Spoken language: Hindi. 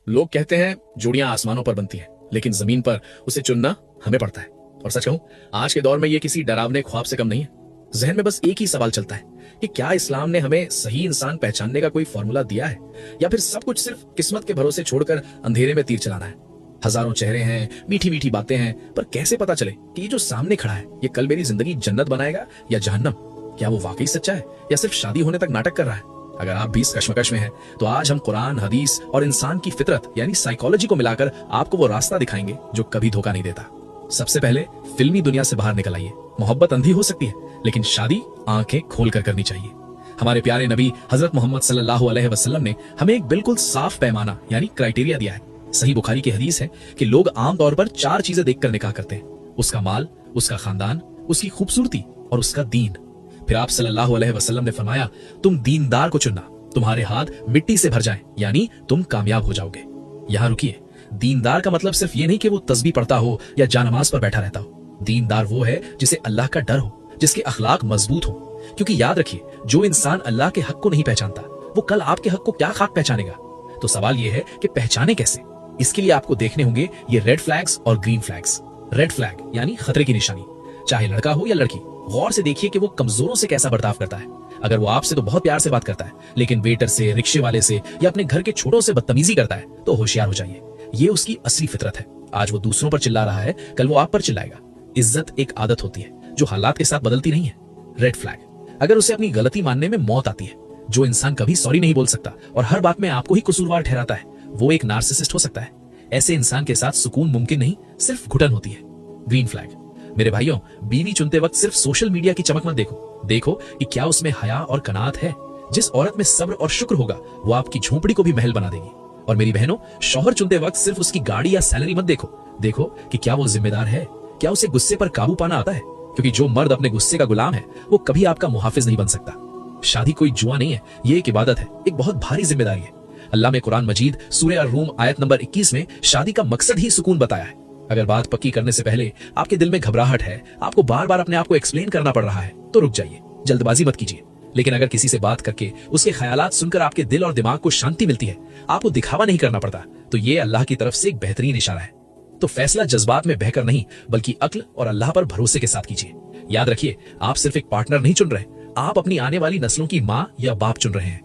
लोग कहते हैं जोड़ियां आसमानों पर बनती हैं, लेकिन जमीन पर उसे चुनना हमें पड़ता है। और सच कहूं, आज के दौर में ये किसी डरावने ख्वाब से कम नहीं है। जहन में बस एक ही सवाल चलता है कि क्या इस्लाम ने हमें सही इंसान पहचानने का कोई फॉर्मूला दिया है, या फिर सब कुछ सिर्फ किस्मत के भरोसे छोड़कर अंधेरे में तीर चलाना है। हजारों चेहरे हैं, मीठी मीठी बातें हैं, पर कैसे पता चले कि ये जो सामने खड़ा है ये कल मेरी जिंदगी जन्नत बनाएगा या जहन्नम? क्या वो वाकई सच्चा है या सिर्फ शादी होने तक नाटक कर रहा है? अगर आप भी इस कश्मकश में हैं, तो आज हम कुरान, हदीस और इंसान की फितरत यानी साइकोलॉजी को मिलाकर आपको वो रास्ता दिखाएंगे जो कभी धोखा नहीं देता। सबसे पहले फिल्मी दुनिया से बाहर निकल आइए। मोहब्बत अंधी हो सकती है, लेकिन शादी आंखें खोल कर करनी चाहिए। हमारे प्यारे नबी हजरत मोहम्मद सल्लल्लाहु अलैहि वसल्लम ने हमें एक बिल्कुल साफ पैमाना यानी क्राइटेरिया दिया है। सही बुखारी की हदीस है कि लोग आमतौर पर 4 चीजें देखकर निकाह करते हैं: उसका माल, उसका खानदान, उसकी खूबसूरती और उसका दीन। फिर आप सल्लल्लाहु अलैहि वसल्लम ने फरमाया, तुम दीनदार को चुनना, तुम्हारे हाथ मिट्टी से भर जाएं, यानी तुम कामयाब हो जाओगे। यहाँ रुकिए, दीनदार का मतलब सिर्फ ये नहीं कि वो तस्बीह पढ़ता हो या जानमाज पर बैठा रहता हो। दीनदार वो है जिसे अल्लाह का डर हो, जिसके अखलाक मजबूत हो। क्योंकि याद रखिए, जो इंसान अल्लाह के हक को नहीं पहचानता, वो कल आपके हक को क्या खाक पहचानेगा? तो सवाल ये है कि पहचाने कैसे? इसके लिए आपको देखने होंगे ये रेड फ्लैग्स और ग्रीन फ्लैग्स। रेड फ्लैग यानी खतरे की निशानी, चाहे लड़का हो या लड़की, गौर से देखिए कि वो कमजोरों से कैसा बर्ताव करता है। अगर वो आपसे तो बहुत प्यार से बात करता है, लेकिन वेटर से, रिक्शे वाले से या अपने घर के छोटों से बदतमीजी करता है, तो होशियार हो जाइए। ये उसकी असली फितरत है। आज वो दूसरों पर चिल्ला रहा है, कल वो आप पर चिल्लाएगा। इज्जत एक आदत होती है जो हालात के साथ बदलती नहीं है। रेड फ्लैग, अगर उसे अपनी गलती मानने में मौत आती है। जो इंसान कभी सॉरी नहीं बोल सकता और हर बात में आपको ही कसूरवार ठहराता है, वो एक नार्सिसिस्ट हो सकता है। ऐसे इंसान के साथ सुकून मुमकिन नहीं, सिर्फ घुटन होती है। ग्रीन फ्लैग, मेरे भाइयों, बीवी चुनते वक्त सिर्फ सोशल मीडिया की चमक मत देखो कि क्या उसमें हया और कनात है। जिस औरत में सब्र और शुक्र होगा, वो आपकी झोपड़ी को भी महल बना देगी। और मेरी बहनों, शौहर चुनते वक्त सिर्फ उसकी गाड़ी या सैलरी मत देखो कि क्या वो जिम्मेदार है, क्या उसे गुस्से पर काबू पाना आता है। क्योंकि जो मर्द अपने गुस्से का गुलाम है, वो कभी आपका मुहाफिज नहीं बन सकता। शादी कोई जुआ नहीं है, ये एक इबादत है, एक बहुत भारी जिम्मेदारी है। अल्लाह ने कुरान मजीद सूरह रूम आयत नंबर 21 में शादी का मकसद ही सुकून बताया है। अगर बात पक्की करने से पहले आपके दिल में घबराहट है, आपको बार बार अपने आप को एक्सप्लेन करना पड़ रहा है, तो रुक जाइए, जल्दबाजी मत कीजिए। लेकिन अगर किसी से बात करके उसके ख्यालात सुनकर आपके दिल और दिमाग को शांति मिलती है, आपको दिखावा नहीं करना पड़ता, तो ये अल्लाह की तरफ से एक बेहतरीन इशारा है। तो फैसला जज्बात में बहकर नहीं, बल्कि अक्ल और अल्लाह पर भरोसे के साथ कीजिए। याद रखिए, आप सिर्फ एक पार्टनर नहीं चुन रहे, आप अपनी आने वाली नस्लों की माँ या बाप चुन रहे हैं।